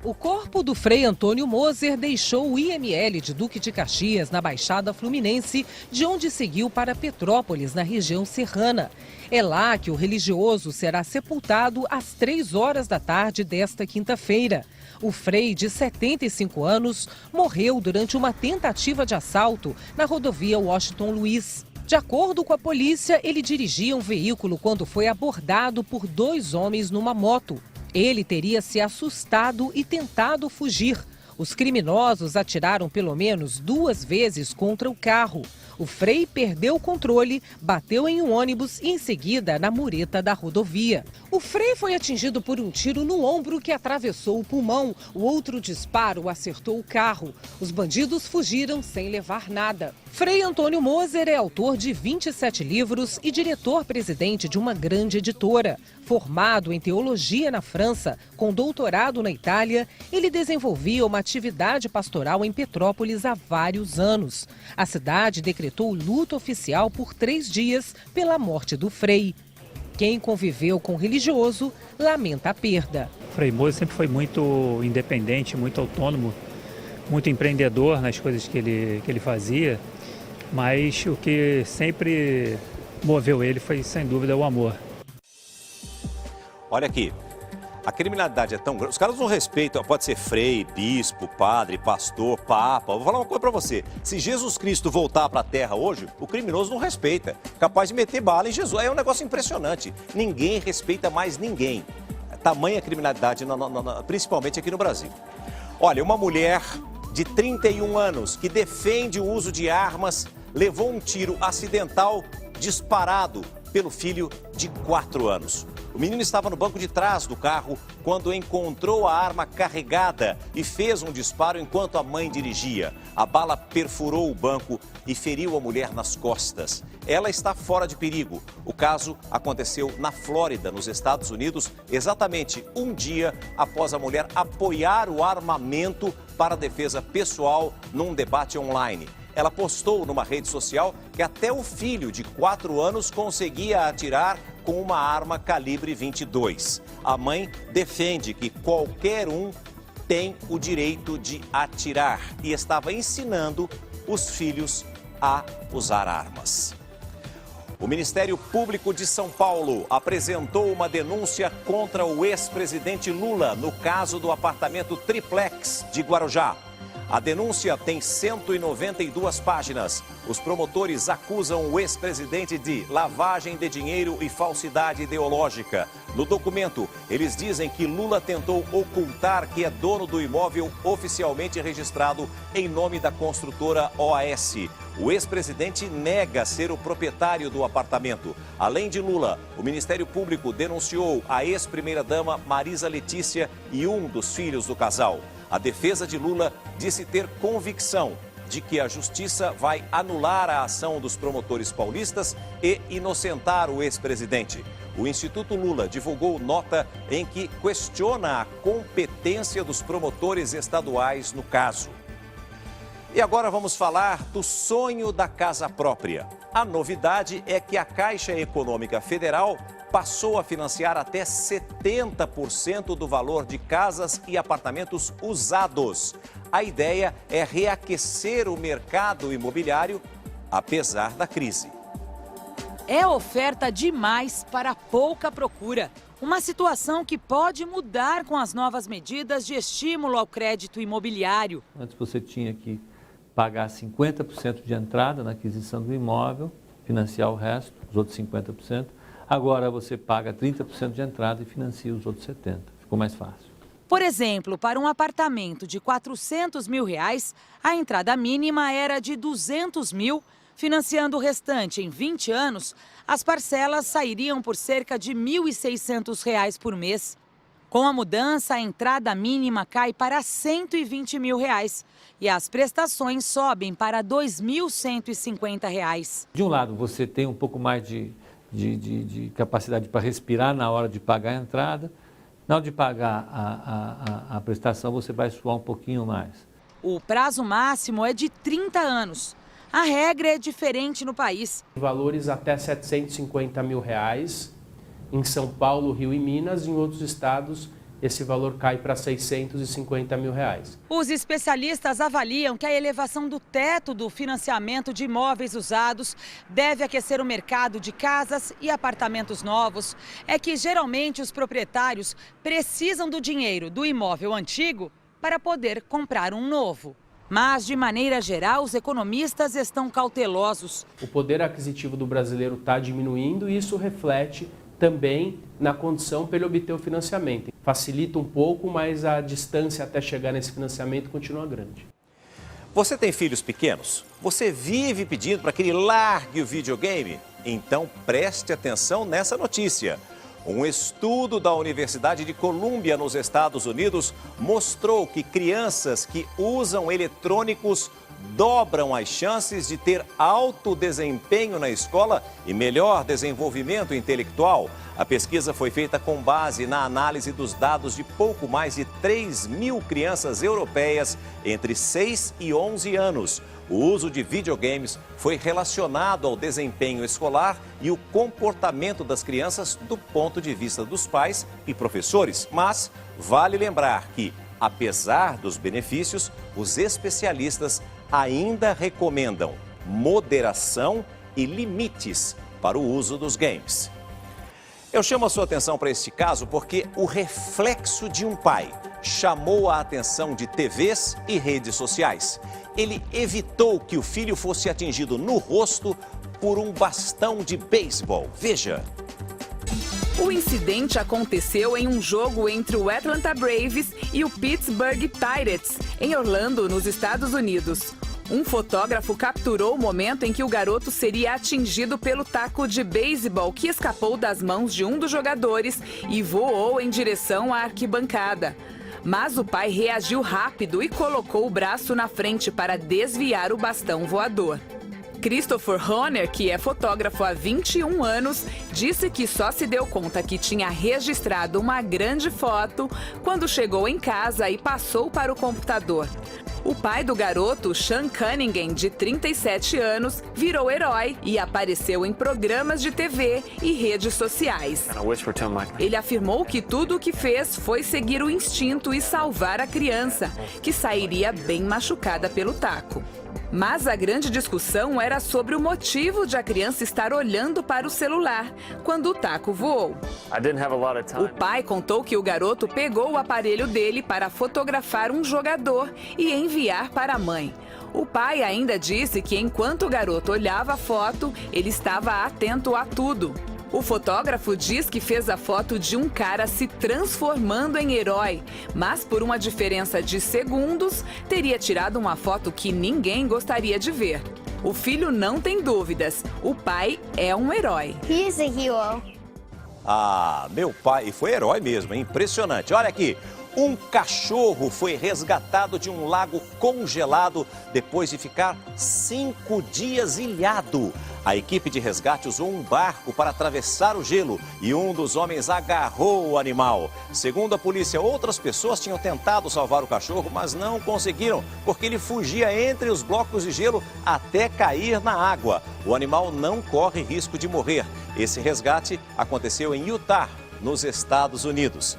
O corpo do Frei Antônio Moser deixou o IML de Duque de Caxias, na Baixada Fluminense, de onde seguiu para Petrópolis, na região serrana. É lá que o religioso será sepultado às 3 horas da tarde desta quinta-feira. O Frei, de 75 anos, morreu durante uma tentativa de assalto na rodovia Washington Luiz. De acordo com a polícia, ele dirigia um veículo quando foi abordado por 2 homens numa moto. Ele teria se assustado e tentado fugir. Os criminosos atiraram pelo menos 2 vezes contra o carro. O Frei perdeu o controle, bateu em um ônibus e em seguida na mureta da rodovia. O Frei foi atingido por um tiro no ombro que atravessou o pulmão. O outro disparo acertou o carro. Os bandidos fugiram sem levar nada. Frei Antônio Moser é autor de 27 livros e diretor-presidente de uma grande editora. Formado em teologia na França, com doutorado na Itália, ele desenvolvia uma atividade pastoral em Petrópolis há vários anos. A cidade decretou luto oficial por 3 dias pela morte do Frei. Quem conviveu com o religioso lamenta a perda. Frei Moser sempre foi muito independente, muito autônomo, muito empreendedor nas coisas que ele fazia, mas o que sempre moveu ele foi, sem dúvida, o amor. Olha aqui, A criminalidade é tão grande, os caras não respeitam, pode ser frei, bispo, padre, pastor, papa. Vou falar uma coisa pra você, se Jesus Cristo voltar pra terra hoje, o criminoso não respeita, capaz de meter bala em Jesus. É um negócio impressionante, ninguém respeita mais ninguém. Tamanha criminalidade, principalmente aqui no Brasil. Olha, uma mulher de 31 anos que defende o uso de armas levou um tiro acidental disparado pelo filho de 4 anos. O menino estava no banco de trás do carro quando encontrou a arma carregada e fez um disparo enquanto a mãe dirigia. A bala perfurou o banco e feriu a mulher nas costas. Ela está fora de perigo. O caso aconteceu na Flórida, nos Estados Unidos, exatamente um dia após a mulher apoiar o armamento para a defesa pessoal num debate online. Ela postou numa rede social que até o filho de 4 anos conseguia atirar com uma arma calibre 22. A mãe defende que qualquer um tem o direito de atirar e estava ensinando os filhos a usar armas. O Ministério Público de São Paulo apresentou uma denúncia contra o ex-presidente Lula no caso do apartamento triplex de Guarujá. A denúncia tem 192 páginas. Os promotores acusam o ex-presidente de lavagem de dinheiro e falsidade ideológica. No documento, eles dizem que Lula tentou ocultar que é dono do imóvel oficialmente registrado em nome da construtora OAS. O ex-presidente nega ser o proprietário do apartamento. Além de Lula, o Ministério Público denunciou a ex-primeira-dama Marisa Letícia e um dos filhos do casal. A defesa de Lula disse ter convicção de que a justiça vai anular a ação dos promotores paulistas e inocentar o ex-presidente. O Instituto Lula divulgou nota em que questiona a competência dos promotores estaduais no caso. E agora vamos falar do sonho da casa própria. A novidade é que a Caixa Econômica Federal passou a financiar até 70% do valor de casas e apartamentos usados. A ideia é reaquecer o mercado imobiliário, apesar da crise. É oferta demais para pouca procura. Uma situação que pode mudar com as novas medidas de estímulo ao crédito imobiliário. Antes você tinha que pagar 50% de entrada na aquisição do imóvel, financiar o resto, os outros 50%. Agora você paga 30% de entrada e financia os outros 70%. Ficou mais fácil. Por exemplo, para um apartamento de R$400 mil, a entrada mínima era de R$200 mil. Financiando o restante em 20 anos, as parcelas sairiam por cerca de R$ 1.600 por mês. Com a mudança, a entrada mínima cai para R$ 120 mil e as prestações sobem para R$ 2.150. De um lado, você tem um pouco mais de capacidade para respirar na hora de pagar a entrada. Na hora de pagar a prestação, você vai suar um pouquinho mais. O prazo máximo é de 30 anos. A regra é diferente no país. Valores até R$ 750 mil. Em São Paulo, Rio e Minas, em outros estados, esse valor cai para R$ 650 mil. Os especialistas avaliam que a elevação do teto do financiamento de imóveis usados deve aquecer o mercado de casas e apartamentos novos. É que geralmente os proprietários precisam do dinheiro do imóvel antigo para poder comprar um novo. Mas, de maneira geral, os economistas estão cautelosos. O poder aquisitivo do brasileiro está diminuindo e isso reflete também na condição para ele obter o financiamento. Facilita um pouco, mas a distância até chegar nesse financiamento continua grande. Você tem filhos pequenos? Você vive pedindo para que ele largue o videogame? Então preste atenção nessa notícia. Um estudo da Universidade de Colômbia, nos Estados Unidos, mostrou que crianças que usam eletrônicos dobram as chances de ter alto desempenho na escola e melhor desenvolvimento intelectual. A pesquisa foi feita com base na análise dos dados de pouco mais de 3 mil crianças europeias entre 6 e 11 anos. O uso de videogames foi relacionado ao desempenho escolar e o comportamento das crianças do ponto de vista dos pais e professores. Mas vale lembrar que, apesar dos benefícios, os especialistas ainda recomendam moderação e limites para o uso dos games. Eu chamo a sua atenção para este caso porque o reflexo de um pai chamou a atenção de TVs e redes sociais. Ele evitou que o filho fosse atingido no rosto por um bastão de beisebol. Veja. O incidente aconteceu em um jogo entre o Atlanta Braves e o Pittsburgh Pirates, em Orlando, nos Estados Unidos. Um fotógrafo capturou o momento em que o garoto seria atingido pelo taco de beisebol que escapou das mãos de um dos jogadores e voou em direção à arquibancada. Mas o pai reagiu rápido e colocou o braço na frente para desviar o bastão voador. Christopher Horner, que é fotógrafo há 21 anos, disse que só se deu conta que tinha registrado uma grande foto quando chegou em casa e passou para o computador. O pai do garoto, Sean Cunningham, de 37 anos, virou herói e apareceu em programas de TV e redes sociais. Ele afirmou que tudo o que fez foi seguir o instinto e salvar a criança, que sairia bem machucada pelo taco. Mas a grande discussão era sobre o motivo de a criança estar olhando para o celular quando o taco voou. O pai contou que o garoto pegou o aparelho dele para fotografar um jogador e enviar para a mãe. O pai ainda disse que enquanto o garoto olhava a foto, ele estava atento a tudo. O fotógrafo diz que fez a foto de um cara se transformando em herói, mas por uma diferença de segundos, teria tirado uma foto que ninguém gostaria de ver. O filho não tem dúvidas, o pai é um herói. He's a hero. Ah, meu pai foi herói mesmo, é impressionante. Olha aqui, um cachorro foi resgatado de um lago congelado depois de ficar 5 dias ilhado. A equipe de resgate usou um barco para atravessar o gelo e um dos homens agarrou o animal. Segundo a polícia, outras pessoas tinham tentado salvar o cachorro, mas não conseguiram, porque ele fugia entre os blocos de gelo até cair na água. O animal não corre risco de morrer. Esse resgate aconteceu em Utah, nos Estados Unidos.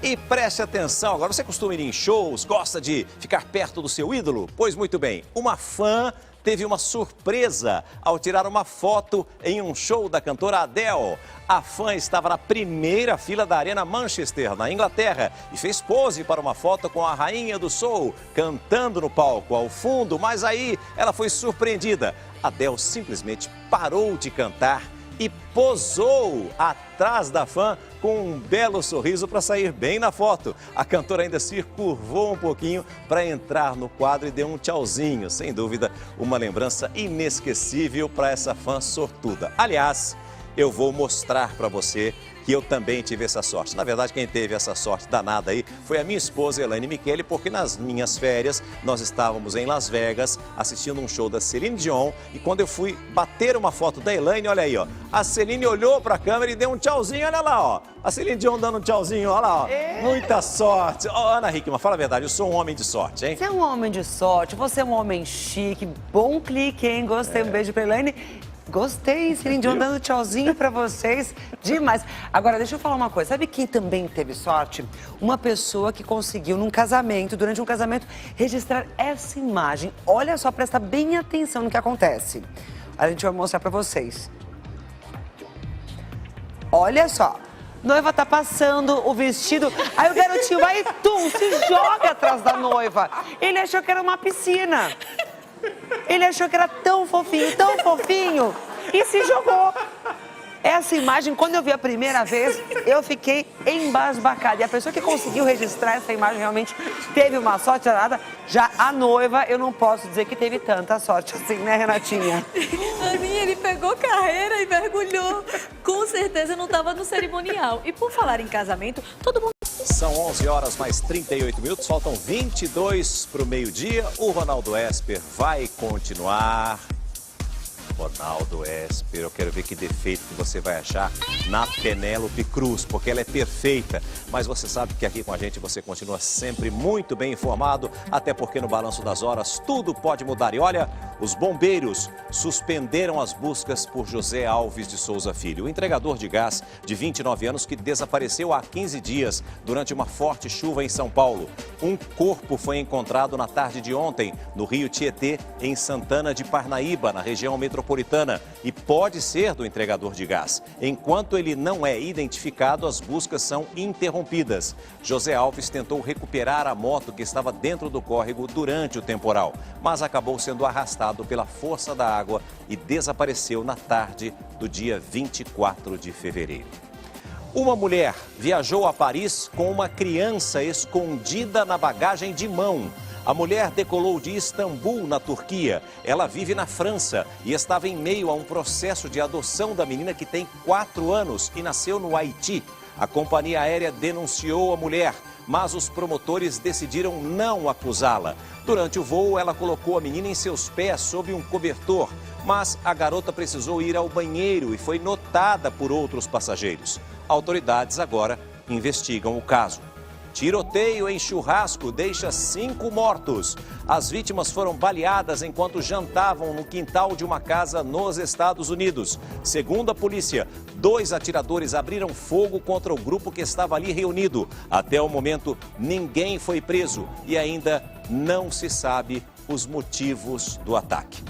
E preste atenção, agora você costuma ir em shows, gosta de ficar perto do seu ídolo? Pois muito bem, uma fã teve uma surpresa ao tirar uma foto em um show da cantora Adele. A fã estava na primeira fila da Arena Manchester, na Inglaterra, e fez pose para uma foto com a rainha do soul, cantando no palco ao fundo, mas aí ela foi surpreendida. Adele simplesmente parou de cantar e posou atrás da fã com um belo sorriso para sair bem na foto. A cantora ainda se curvou um pouquinho para entrar no quadro e deu um tchauzinho. Sem dúvida, uma lembrança inesquecível para essa fã sortuda. Aliás, eu vou mostrar para você que eu também tive essa sorte. Na verdade, quem teve essa sorte danada aí foi a minha esposa, Elaine Michele, porque nas minhas férias nós estávamos em Las Vegas assistindo um show da Celine Dion e quando eu fui bater uma foto da Elaine, olha aí, ó, a Celine olhou para a câmera e deu um tchauzinho, olha lá, ó, a Celine Dion dando um tchauzinho, olha lá, ó, muita sorte. Ó, Ana Hickman, fala a verdade, eu sou um homem de sorte, hein? Você é um homem de sorte, você é um homem chique, bom clique, hein? Gostei, um beijo pra Elaine. Gostei, Celine Dion dando tchauzinho pra vocês, demais. Agora, deixa eu falar uma coisa, sabe quem também teve sorte? Uma pessoa que conseguiu num casamento, durante um casamento, registrar essa imagem. Olha só, presta bem atenção no que acontece. A gente vai mostrar pra vocês. Olha só, noiva tá passando o vestido, aí o garotinho vai e se joga atrás da noiva. Ele achou que era uma piscina. Ele achou que era tão fofinho, e se jogou. Essa imagem, quando eu vi a primeira vez, eu fiquei embasbacada. E a pessoa que conseguiu registrar essa imagem realmente teve uma sorte danada. Já a noiva, eu não posso dizer que teve tanta sorte assim, né, Renatinha? Aninha, ele pegou carreira e mergulhou. Com certeza não estava no cerimonial. E por falar em casamento, todo mundo... São 11 horas mais 38 minutos, faltam 22 para o meio-dia. O Ronaldo Esper vai continuar. Ronaldo Esper, eu quero ver que defeito que você vai achar na Penélope Cruz, porque ela é perfeita. Mas você sabe que aqui com a gente você continua sempre muito bem informado, até porque no Balanço das Horas tudo pode mudar. E olha, os bombeiros suspenderam as buscas por José Alves de Souza Filho, o entregador de gás de 29 anos que desapareceu há 15 dias durante uma forte chuva em São Paulo. Um corpo foi encontrado na tarde de ontem no Rio Tietê, em Santana de Parnaíba, na região metropolitana metropolitana e pode ser do entregador de gás. Enquanto ele não é identificado, as buscas são interrompidas. José Alves tentou recuperar a moto que estava dentro do córrego durante o temporal, mas acabou sendo arrastado pela força da água e desapareceu na tarde do dia 24 de fevereiro. Uma mulher viajou a Paris com uma criança escondida na bagagem de mão. A mulher decolou de Istambul, na Turquia. Ela vive na França e estava em meio a um processo de adoção da menina que tem 4 anos e nasceu no Haiti. A companhia aérea denunciou a mulher, mas os promotores decidiram não acusá-la. Durante o voo, ela colocou a menina em seus pés sob um cobertor, mas a garota precisou ir ao banheiro e foi notada por outros passageiros. Autoridades agora investigam o caso. Tiroteio em churrasco deixa 5 mortos. As vítimas foram baleadas enquanto jantavam no quintal de uma casa nos Estados Unidos. Segundo a polícia, 2 atiradores abriram fogo contra o grupo que estava ali reunido. Até o momento, ninguém foi preso e ainda não se sabe os motivos do ataque.